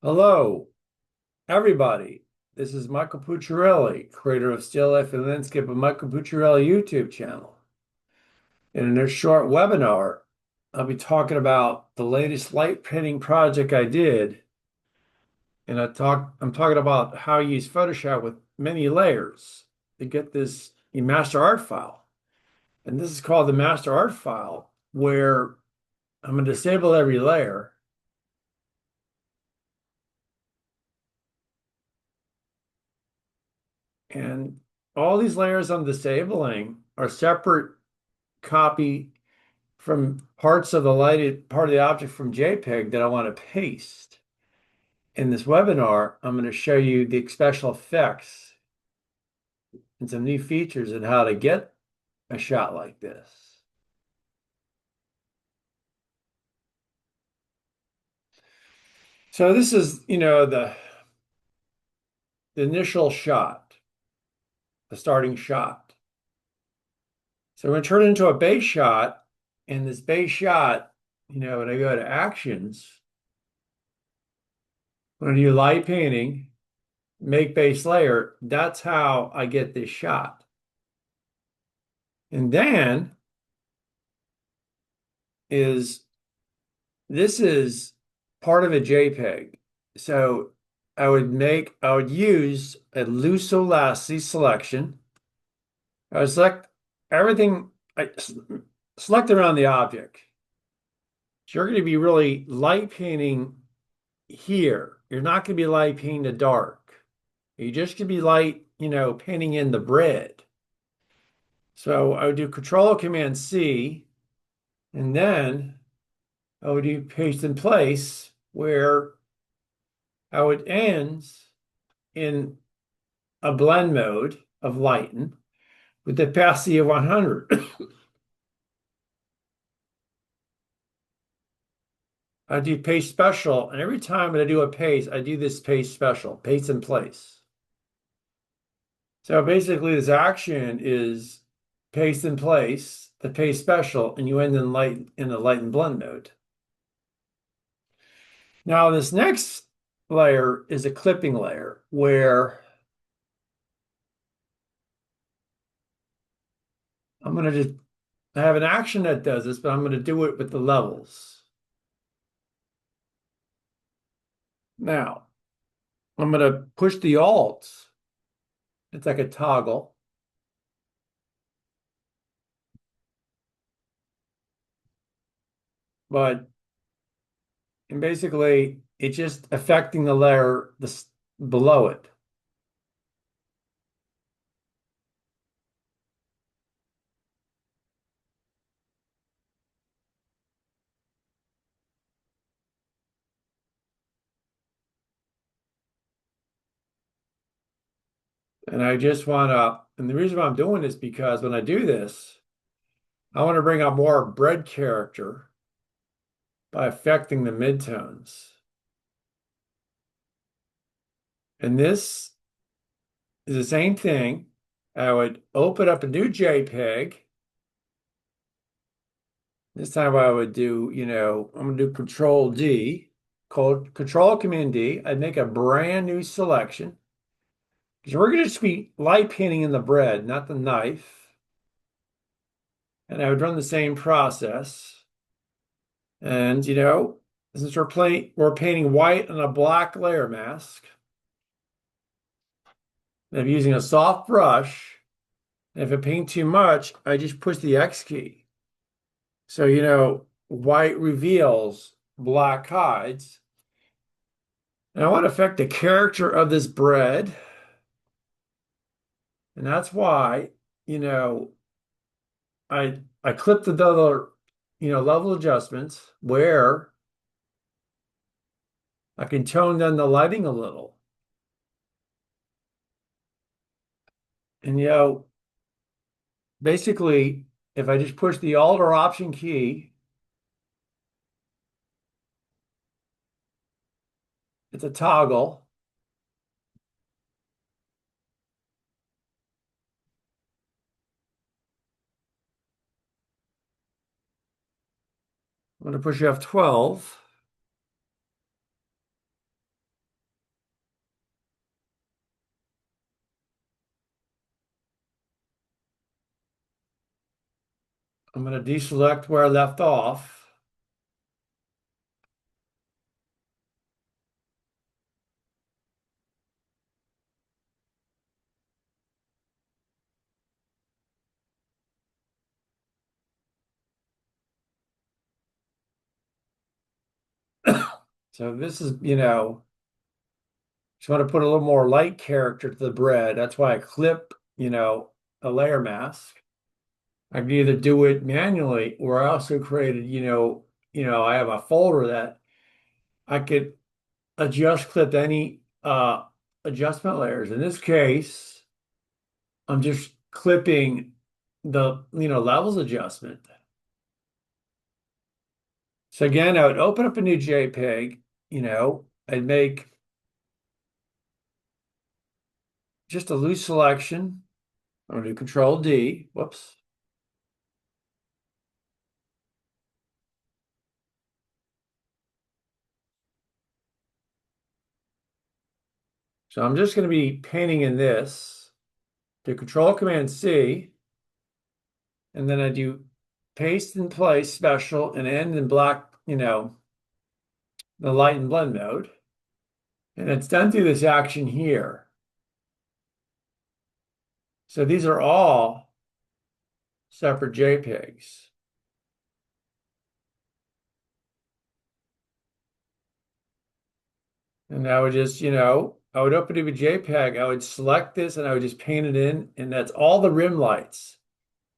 Hello, everybody. This is Michael Pucciarelli, creator of Still Life and Landscape of Michael Pucciarelli YouTube channel. And in this short webinar, I'll be talking about the latest light painting project I did. And I'm talking about how you use Photoshop with many layers to get this master art file. And this is called the master art file, where I'm going to disable every layer. And all these layers I'm disabling are separate copy from parts of the lighted part of the object from JPEG that I want to paste. In this webinar, I'm going to show you the special effects and some new features and how to get a shot like this. So this is, the initial shot, the starting shot. So we're going to turn it into a base shot, and this base shot, when I go to actions, when I do light painting, make base layer, that's how I get this shot. And then is this is part of a JPEG. So I would use a loose opacity selection. I would select everything, select around the object. So you're going to be really light painting here. You're not going to be light painting the dark. You're just going to be light, painting in the bread. So I would do Control Command C, and then I would do paste in place where I would end in a blend mode of lighten with the opacity of 100. I do paste special, and every time that I do a paste, I do this paste special, paste in place. So basically, this action is paste in place, the paste special, and you end in the light and blend mode. Now, this next layer is a clipping layer where I'm going to just I have an action that does this, but I'm going to do it with the levels. Now, I'm going to push the Alt. It's like a toggle. But and basically, it's just affecting the layer below it. And I just want to, and the reason why I'm doing this because when I do this, I want to bring out more bread character by affecting the midtones. And this is the same thing. I would open up a new JPEG. This time I would do, I'm going to do Control D, Control Command D. I'd make a brand new selection because we're going to just be light painting in the bread, not the knife. And I would run the same process. And, since we're painting white on a black layer mask, and I'm using a soft brush. And if I paint too much, I just push the X key. So, white reveals, black hides. And I want to affect the character of this bread. And that's why, you know, I clip the other, level adjustments where I can tone down the lighting a little. And, basically, if I just push the Alt or Option key, it's a toggle. I'm going to push F12. I'm going to deselect where I left off. So this is, just want to put a little more light character to the bread. That's why I clip, a layer mask. I can either do it manually or I also created, I have a folder that I could adjust clip any adjustment layers. In this case, I'm just clipping the, levels adjustment. So again, I would open up a new JPEG, I'd make just a loose selection. I'm gonna do Control D. Whoops. So I'm just going to be painting in this. Do Control Command C, and then I do paste in place special and end in black, the light and blend mode. And it's done through this action here. So these are all separate JPEGs. And I would just, I would open up a JPEG, I would select this and I would just paint it in, and that's all the rim lights.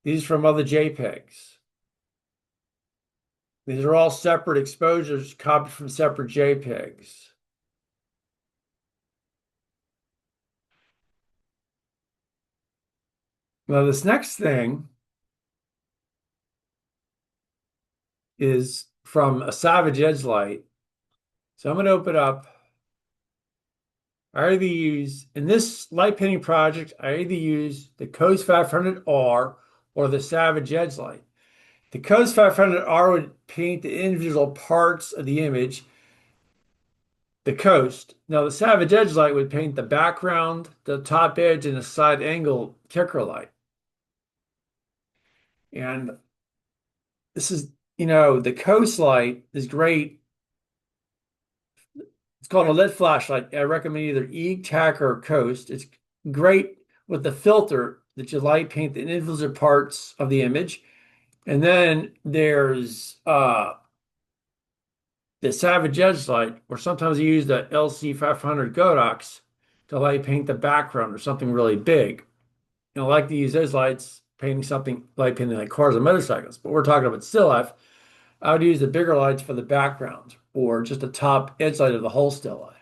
These are from other JPEGs. These are all separate exposures copied from separate JPEGs. Now, this next thing is from a Savage Edge light. So I'm going to open up. I either use, in this light painting project, I either use the Coast 500R or the Savage Edge light. The Coast 500R would paint the individual parts of the image, the coast. Now, the Savage Edge light would paint the background, the top edge, and the side angle kicker light. And this is, the coast light is great. It's called a lit flashlight. I recommend either E-Tac or Coast. It's great with the filter that you light paint the individual parts of the image. And then there's the Savage Edge light, or sometimes you use the LC500 Godox to light paint the background or something really big. I like to use those lights painting something light painting like cars and motorcycles, but we're talking about still life. I would use the bigger lights for the background or just the top edge light of the whole still life.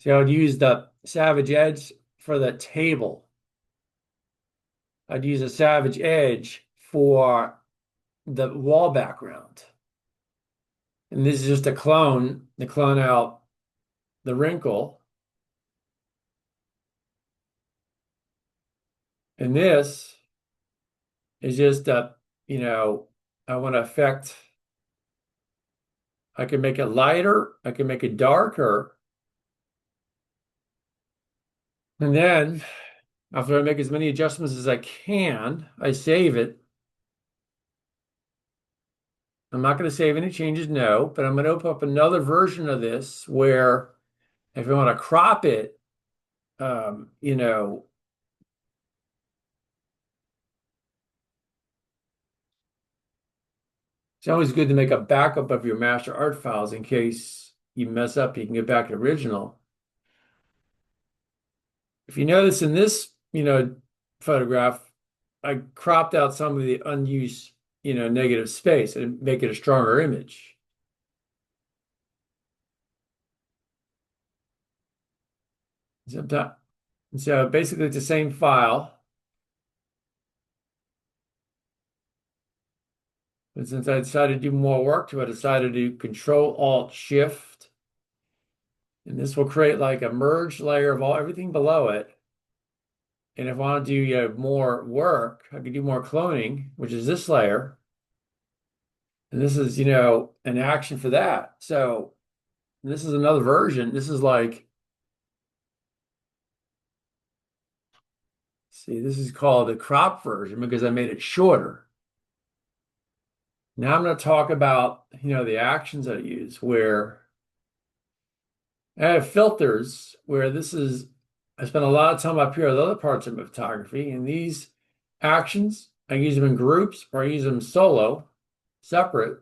So I would use the Savage Edge for the table. I'd use a Savage Edge for the wall background. And this is just a clone to clone out the wrinkle. And this is just I want to affect, I can make it lighter, I can make it darker. And then after I make as many adjustments as I can, I save it. I'm not going to save any changes, no, but I'm going to open up another version of this where if I want to crop it, um, you know, it's always good to make a backup of your master art files in case you mess up, you can get back to original. If you notice in this, photograph, I cropped out some of the unused, negative space and make it a stronger image. Sometimes, so basically it's the same file. But since I decided to do more work to it, I decided to do Control Alt Shift. And this will create like a merged layer of everything below it. And if I want to do more work, I could do more cloning, which is this layer. And this is, an action for that. So this is another version. This is like See, this is called the crop version because I made it shorter. Now I'm going to talk about, the actions I use where I have filters where I spend a lot of time up here with other parts of my photography, and these actions, I use them in groups or I use them solo, separate.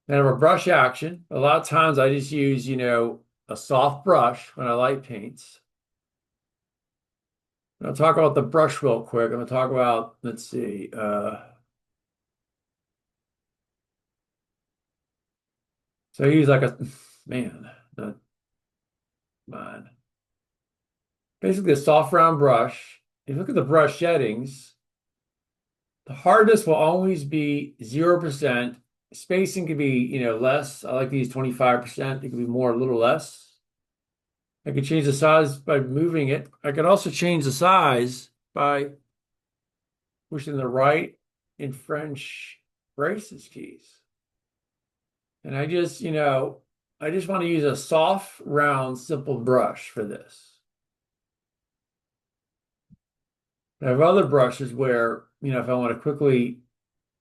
Then I have a brush action. A lot of times I just use, a soft brush when I light paints. I'll talk about the brush real quick. I'm going to talk about, let's see, so I use like man, not mine. Basically a soft round brush. If you look at the brush settings, the hardness will always be 0%. Spacing could be, less. I like to use 25%. It could be more, a little less. I could change the size by moving it. I could also change the size by pushing the right and French braces keys. And I just want to use a soft, round, simple brush for this. I have other brushes where, if I want to quickly,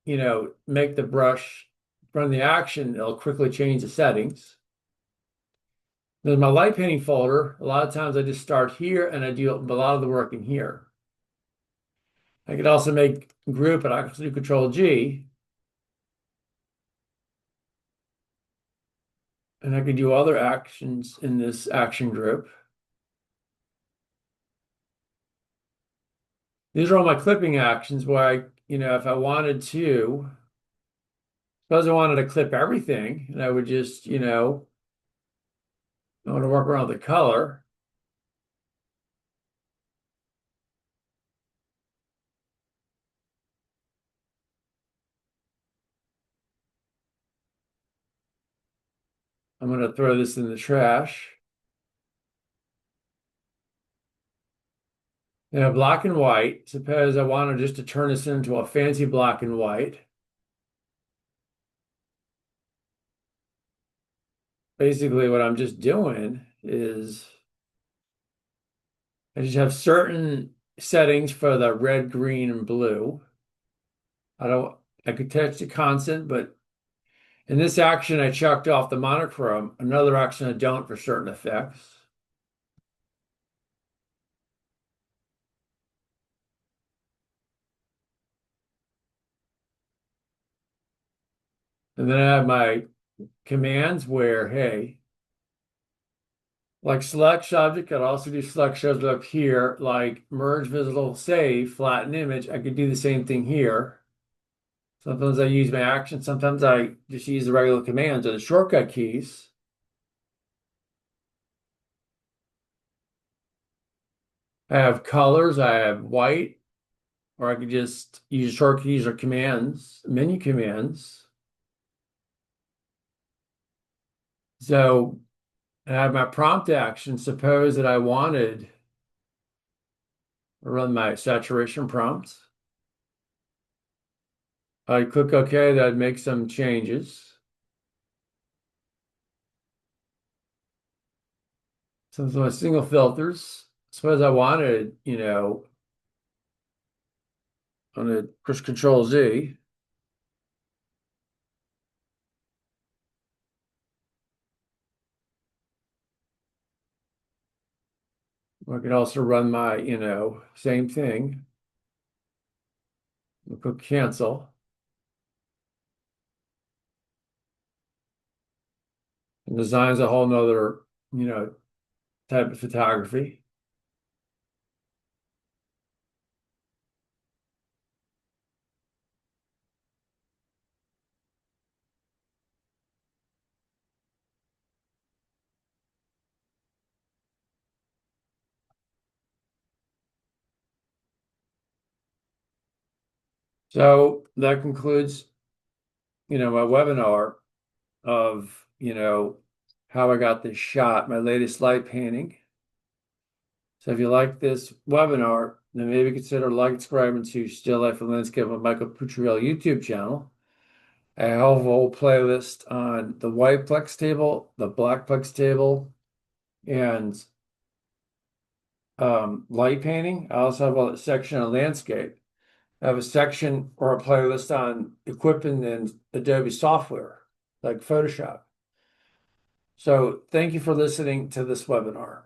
make the brush run the action, it'll quickly change the settings. Then my light painting folder, a lot of times I just start here and I do a lot of the work in here. I could also make group and I can do Control G, and I could do other actions in this action group. These are all my clipping actions where if I wanted to, suppose I wanted to clip everything, and I would just, I want to work around the color. I'm going to throw this in the trash. Now, black and white. Suppose I wanted just to turn this into a fancy black and white. Basically, what I'm just doing is I just have certain settings for the red, green, and blue. I could touch the constant, but in this action, I chucked off the monochrome. Another action I don't for certain effects. And then I have my commands where, hey, like select subject, I'd also do select subject up here, like merge visible save, flatten image. I could do the same thing here. Sometimes I use my action, sometimes I just use the regular commands or the shortcut keys. I have colors, I have white, or I could just use short keys or commands, menu commands. So I have my prompt action. Suppose that I wanted to run my saturation prompt. I click OK, that'd make some changes. So my single filters. Suppose I wanted, I'm going to push Control Z. I could also run my, same thing. I'll click cancel. And design's a whole nother, type of photography. So that concludes, my webinar of, how I got this shot, my latest light painting. So if you like this webinar, then maybe consider like, subscribing to Still Life and Landscape on Michael Pucciarelli YouTube channel. I have a whole playlist on the white plex table, the black plex table, and light painting. I also have a section on landscape. I have a section or a playlist on equipping and Adobe software like Photoshop. So thank you for listening to this webinar.